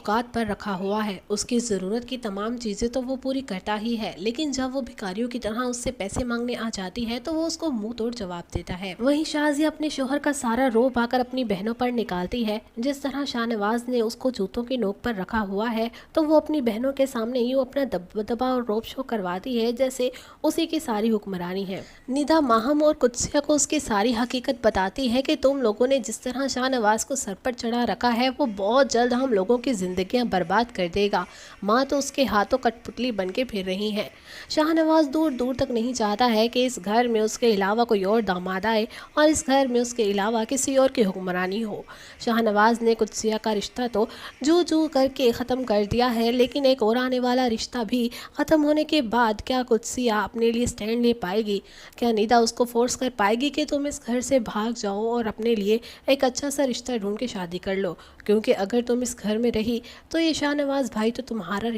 औकात पर रखा हुआ है, उसकी ज़रूरत की तमाम चीज़ें तो वो पूरी करता ही है, लेकिन जब वो भिखारियों की तरह उससे पैसे मांगने आ जाती है तो वो उसको मुंह तोड़ जवाब देता है। वहीं शाजिया अपने शोहर का सारा रोब आकर अपनी बहनों पर निकालती है। जिस तरह शाहनवाज ने उसको जूतों की नोक पर रखा हुआ है तो वो अपनी बहनों के सामने यूँ अपना दबदबा और रोब शो करवाती है जैसे उसी की सारी हुक्मरानी है। निदा माहम और कुदसिया को उसकी सारी हकीकत बताती है कि तुम लोगों ने जिस तरह शाहनवाज को सर पर चढ़ा रखा है वो बहुत जल्द हम लोगों की जिंदगियां बर्बाद कर देगा। माँ तो उसके हाथों कठपुतली बन के फिर रही हैं। शाहनवाज दूर दूर तक नहीं चाहता है कि इस घर में उसके अलावा कोई और दामाद आए और इस घर में उसके अलावा किसी और की हुक्मरानी हो। शाहनवाज ने कुदसिया का रिश्ता तो जू जू करके ख़त्म कर दिया है, लेकिन एक और आने वाला रिश्ता भी ख़त्म होने के बाद क्या कुदसिया अपने लिए स्टैंड ले पाएगी? क्या निदा उसको फोर्स कर पाएगी कि तुम इस घर से भाग जाओ और अपने लिए एक अच्छा सा रिश्ता ढूंढ के शादी कर लो? क्योंकि अगर तुम इस घर में रही तो ये शाहनवाज भाई तो तुम्हारा